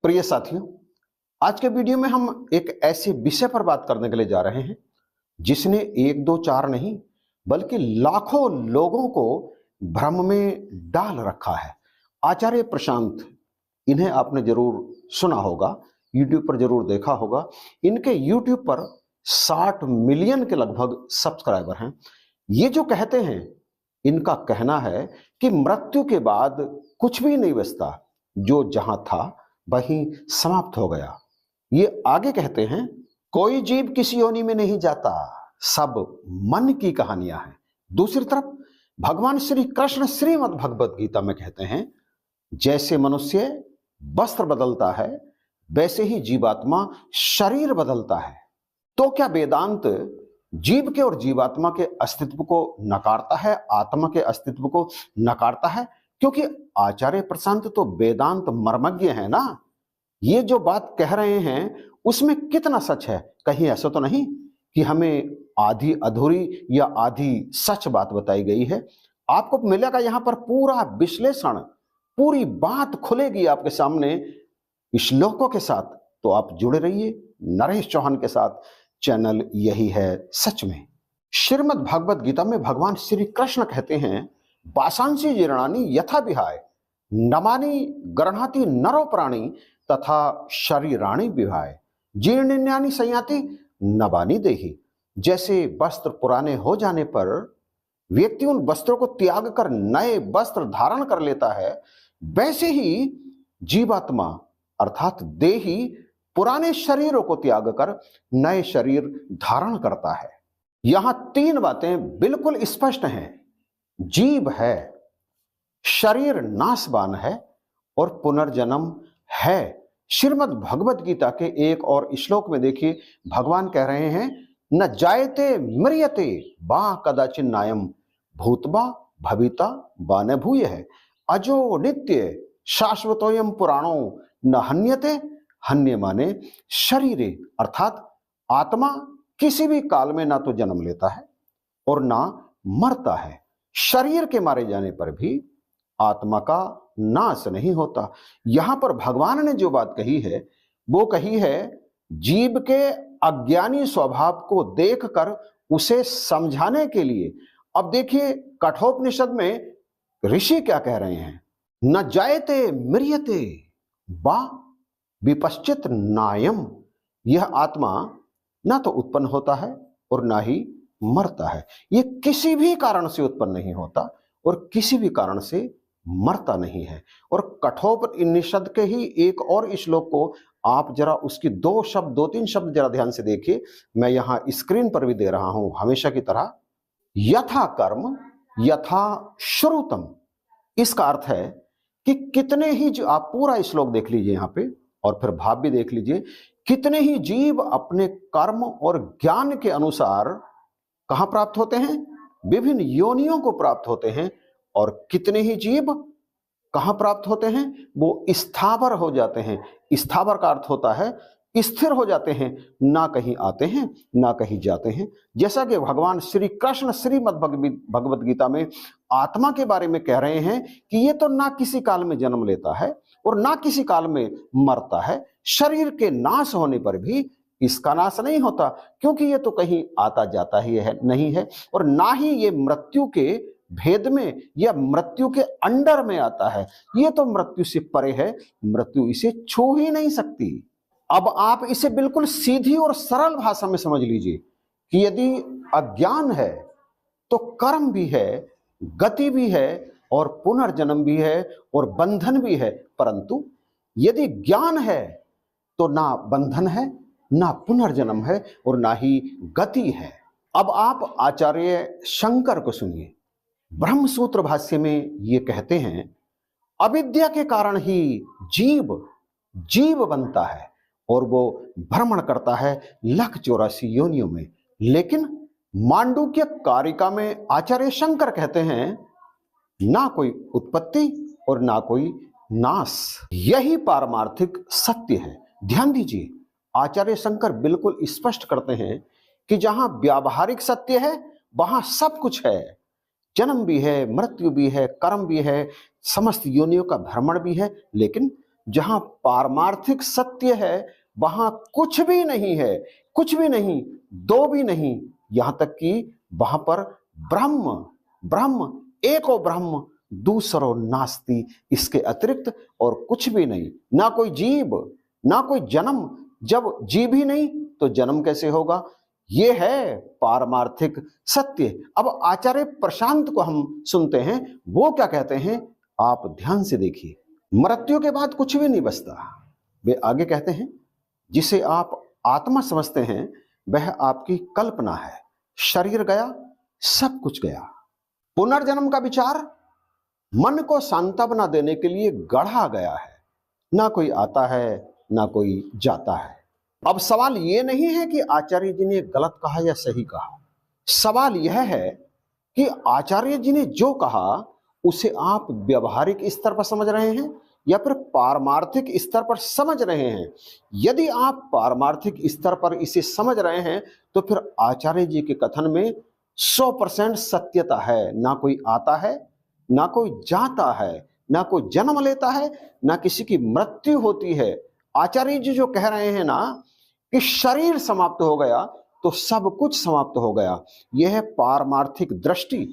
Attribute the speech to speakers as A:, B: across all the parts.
A: प्रिय साथियों, आज के वीडियो में हम एक ऐसे विषय पर बात करने के लिए जा रहे हैं जिसने एक दो चार नहीं बल्कि लाखों लोगों को भ्रम में डाल रखा है। आचार्य प्रशांत, इन्हें आपने जरूर सुना होगा, यूट्यूब पर जरूर देखा होगा। इनके यूट्यूब पर 60 मिलियन के लगभग सब्सक्राइबर हैं। ये जो कहते हैं, इनका कहना है कि मृत्यु के बाद कुछ भी नहीं बचता, जो जहां था वहीं समाप्त हो गया। ये आगे कहते हैं, कोई जीव किसी योनि में नहीं जाता, सब मन की कहानियां हैं। दूसरी तरफ भगवान श्री कृष्ण श्रीमद् भगवत गीता में कहते हैं, जैसे मनुष्य वस्त्र बदलता है वैसे ही जीवात्मा शरीर बदलता है। तो क्या वेदांत जीव के और जीवात्मा के अस्तित्व को नकारता है, आत्मा के अस्तित्व को नकारता है? क्योंकि आचार्य प्रशांत तो वेदांत मर्मज्ञ है ना। ये जो बात कह रहे हैं उसमें कितना सच है? कहीं ऐसा तो नहीं कि हमें आधी अधूरी या आधी सच बात बताई गई है। आपको मिलेगा यहां पर पूरा विश्लेषण, पूरी बात खुलेगी आपके सामने श्लोकों के साथ। तो आप जुड़े रहिए नरेश चौहान के साथ। चैनल यही है सच में। श्रीमद् भगवत गीता में भगवान श्री कृष्ण कहते हैं, वासांसी जीर्णानि यथा विहाय नमानि गृह्णाति नरो प्राणी तथा शरीराणि विहाय जीर्णानि संयाति नवानि देहि। जैसे वस्त्र पुराने हो जाने पर व्यक्ति उन वस्त्रों को त्याग कर नए वस्त्र धारण कर लेता है, वैसे ही जीवात्मा अर्थात देही पुराने शरीरों को त्याग कर नए शरीर धारण करता है। यहां तीन बातें बिल्कुल स्पष्ट हैं। जीव है, शरीर नाशवान है और पुनर्जन्म है। श्रीमद् भगवत गीता के एक और श्लोक में देखिए, भगवान कह रहे हैं, न जायते म्रियते वा कदाचिन्नायम भूतवा भविता वा न भूय है अजो नित्य शाश्वतोयम पुराणो न हन्यते हन्य माने शरीरे। अर्थात आत्मा किसी भी काल में ना तो जन्म लेता है और ना मरता है। शरीर के मारे जाने पर भी आत्मा का नाश नहीं होता। यहां पर भगवान ने जो बात कही है वो कही है जीव के अज्ञानी स्वभाव को देखकर उसे समझाने के लिए। अब देखिए कठोपनिषद में ऋषि क्या कह रहे हैं, न जायते म्रियते वा विपश्चित नायम। यह आत्मा ना तो उत्पन्न होता है और ना ही मरता है। यह किसी भी कारण से उत्पन्न नहीं होता और किसी भी कारण से मरता नहीं है। और कठोपनिषद के ही एक और श्लोक को आप जरा उसकी दो तीन शब्द जरा ध्यान से देखिए। मैं यहां स्क्रीन पर भी दे रहा हूं हमेशा की तरह। यथा कर्म यथा श्रुतम। इसका अर्थ है कि कितने ही, जो आप पूरा श्लोक देख लीजिए यहां पे और फिर भाव भी देख लीजिए, कितने ही जीव अपने कर्म और ज्ञान के अनुसार कहां प्राप्त होते हैं? विभिन्न योनियों को प्राप्त होते हैं। और कितने ही जीव कहां प्राप्त होते हैं? वो स्थावर हो जाते हैं। स्थावर का अर्थ होता है स्थिर हो जाते हैं, ना कहीं आते हैं ना कहीं जाते हैं। जैसा कि भगवान श्री कृष्ण श्रीमद् भगवत गीता में आत्मा के बारे में कह रहे हैं कि ये तो ना किसी काल में जन्म लेता है और ना किसी काल में मरता है। शरीर के नाश होने पर भी इसका नाश नहीं होता, क्योंकि ये तो कहीं आता जाता ही है नहीं है, और ना ही ये मृत्यु के भेद में या मृत्यु के अंडर में आता है। ये तो मृत्यु से परे है, मृत्यु इसे छू ही नहीं सकती। अब आप इसे बिल्कुल सीधी और सरल भाषा में समझ लीजिए कि यदि अज्ञान है तो कर्म भी है, गति भी है और पुनर्जन्म भी है और बंधन भी है। परंतु यदि ज्ञान है तो ना बंधन है, ना पुनर्जन्म है और ना ही गति है। अब आप आचार्य शंकर को सुनिए। ब्रह्म सूत्र भाष्य में ये कहते हैं, अविद्या के कारण ही जीव बनता है और वो भ्रमण करता है 184 योनियों में। लेकिन मांडुक्य कारिका में आचार्य शंकर कहते हैं, ना कोई उत्पत्ति और ना कोई नाश, यही पारमार्थिक सत्य है। ध्यान दीजिए, आचार्य शंकर बिल्कुल स्पष्ट करते हैं कि जहां व्यावहारिक सत्य है वहां सब कुछ है। जन्म भी है, मृत्यु भी है, कर्म भी है, समस्त योनियों का भ्रमण भी है, लेकिन जहां पारमार्थिक सत्य है वहां कुछ भी नहीं है, कुछ भी नहीं, दो भी नहीं, यहां तक कि वहां पर ब्रह्म, ब्रह्म, एको ब्रह्म, दूसरो नास्ति, इसके अतिरिक्त और कुछ भी नहीं। ना कोई जीव, ना कोई जन्म, जब जीव ही नहीं तो जन्म कैसे होगा? यह है पारमार्थिक सत्य। अब आचार्य प्रशांत को हम सुनते हैं, वो क्या कहते हैं आप ध्यान से देखिए। मृत्यु के बाद कुछ भी नहीं बचता। वे आगे कहते हैं, जिसे आप आत्मा समझते हैं वह आपकी कल्पना है। शरीर गया, सब कुछ गया। पुनर्जन्म का विचार मन को सांत्वना देने के लिए गढ़ा गया है। ना कोई आता है, ना कोई जाता है। अब सवाल यह नहीं है कि आचार्य जी ने गलत कहा या सही कहा। सवाल यह है कि आचार्य जी ने जो कहा उसे आप व्यवहारिक स्तर पर समझ रहे हैं या फिर पारमार्थिक स्तर पर समझ रहे हैं। यदि आप पारमार्थिक स्तर पर इसे समझ रहे हैं तो फिर आचार्य जी के कथन में 100% सत्यता है। ना कोई आता है, ना कोई जाता है, ना कोई जन्म लेता है, ना किसी की मृत्यु होती है। आचार्य जी जो कह रहे हैं ना कि शरीर समाप्त हो गया तो सब कुछ समाप्त हो गया, यह है पारमार्थिक दृष्टि।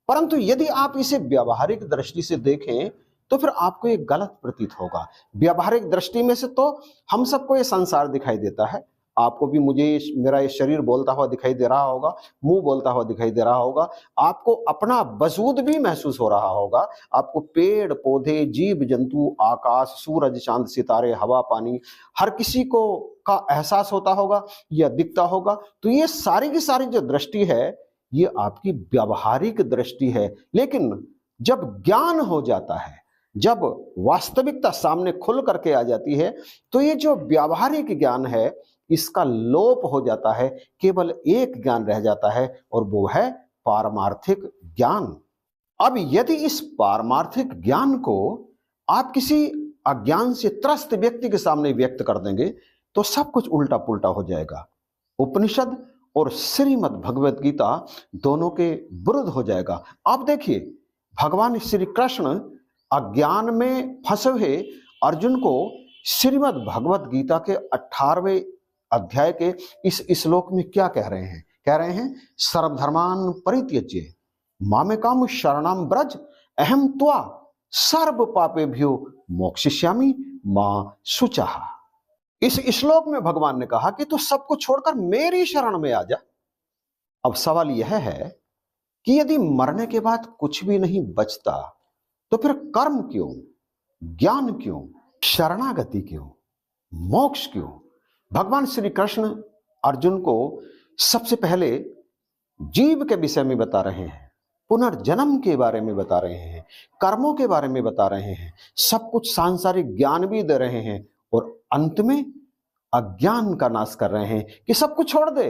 A: परंतु यदि आप इसे व्यवहारिक दृष्टि से देखें तो फिर आपको ये गलत प्रतीत होगा। व्यवहारिक दृष्टि में से तो हम सबको ये संसार दिखाई देता है, आपको भी, मुझे मेरा ये शरीर बोलता हुआ दिखाई दे रहा होगा, मुंह बोलता हुआ दिखाई दे रहा होगा, आपको अपना वजूद भी महसूस हो रहा होगा, आपको पेड़ पौधे, जीव जंतु, आकाश, सूरज, चांद, सितारे, हवा, पानी, हर किसी को का एहसास होता होगा या दिखता होगा। तो ये सारी की सारी जो दृष्टि है ये आपकी व्यवहारिक दृष्टि है। लेकिन जब ज्ञान हो जाता है, जब वास्तविकता सामने खुल करके आ जाती है तो ये जो व्यावहारिक ज्ञान है इसका लोप हो जाता है। केवल एक ज्ञान रह जाता है और वो है पारमार्थिक ज्ञान। अब यदि इस पारमार्थिक ज्ञान को आप किसी अज्ञान से त्रस्त व्यक्ति के सामने व्यक्त कर देंगे तो सब कुछ उल्टा पुल्टा हो जाएगा। उपनिषद और श्रीमद् भगवत गीता दोनों के विरुद्ध हो जाएगा। आप देखिए, भगवान श्री कृष्ण अज्ञान में फंसे हुए अर्जुन को श्रीमद् भगवत गीता के 18वें अध्याय के इस श्लोक में क्या कह रहे हैं? कह रहे हैं, सर्वधर्मान् परित्यज्य मामेकं शरणं व्रज अहं त्वा सर्व पापेभ्यो मोक्षयिष्यामि मा शुचः। इस श्लोक में भगवान ने कहा कि तू सबको छोड़कर मेरी शरण में आ जा। अब सवाल यह है कि यदि मरने के बाद कुछ भी नहीं बचता तो फिर कर्म क्यों, ज्ञान क्यों, शरणागति क्यों, मोक्ष क्यों? भगवान श्री कृष्ण अर्जुन को सबसे पहले जीव के विषय में बता रहे हैं, पुनर्जन्म के बारे में बता रहे हैं, कर्मों के बारे में बता रहे हैं, सब कुछ सांसारिक ज्ञान भी दे रहे हैं और अंत में अज्ञान का नाश कर रहे हैं कि सब कुछ छोड़ दे,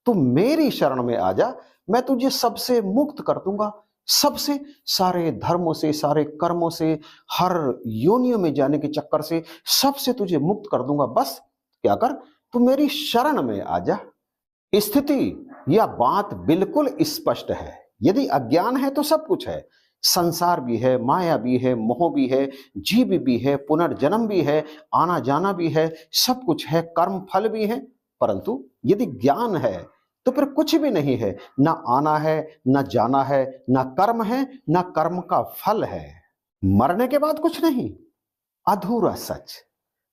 A: तू मेरी शरण में आ जा, मैं तुझे सबसे मुक्त कर दूंगा, सबसे, सारे धर्मों से, सारे कर्मों से, हर योनियों में जाने के चक्कर से सबसे तुझे मुक्त कर दूंगा। बस क्या कर, तू मेरी शरण में आ जा। स्थिति या बात बिल्कुल स्पष्ट है। यदि अज्ञान है तो सब कुछ है, संसार भी है, माया भी है, मोह भी है, जीव भी है, पुनर्जन्म भी है, आना जाना भी है, सब कुछ है, कर्म फल भी है। परंतु यदि ज्ञान है तो फिर कुछ भी नहीं है, ना आना है, ना जाना है, ना कर्म है, ना कर्म का फल है। मरने के बाद कुछ नहीं, अधूरा सच।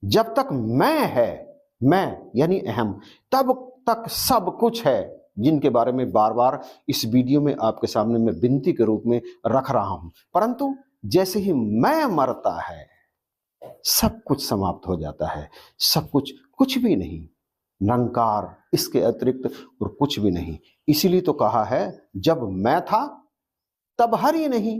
A: जब तक मैं है, मैं यानी अहम, तब तक सब कुछ है, जिनके बारे में बार बार इस वीडियो में आपके सामने मैं विनती के रूप में रख रहा हूं। परंतु जैसे ही मैं मरता है सब कुछ समाप्त हो जाता है, सब कुछ, कुछ भी नहीं, निरंकार, इसके अतिरिक्त और कुछ भी नहीं। इसीलिए तो कहा है, जब मैं था तब हरि नहीं,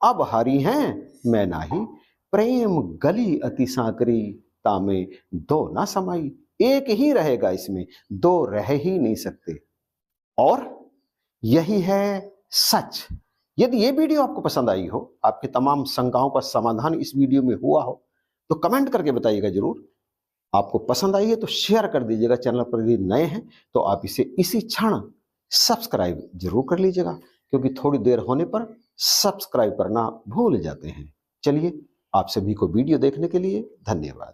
A: अब हरि हैं मैं नाही, प्रेम गली अति सांकरी, तामे दो ना समाई। एक ही रहेगा, इसमें दो रह ही नहीं सकते। और यही है सच। यदि ये वीडियो आपको पसंद आई हो, आपकी तमाम शंकाओं का समाधान इस वीडियो में हुआ हो, तो कमेंट करके बताइएगा जरूर। आपको पसंद आई है तो शेयर कर दीजिएगा। चैनल पर यदि नए हैं तो आप इसे इसी क्षण सब्सक्राइब जरूर कर लीजिएगा, क्योंकि थोड़ी देर होने पर सब्सक्राइब करना भूल जाते हैं। चलिए आप सभी को वीडियो देखने के लिए धन्यवाद।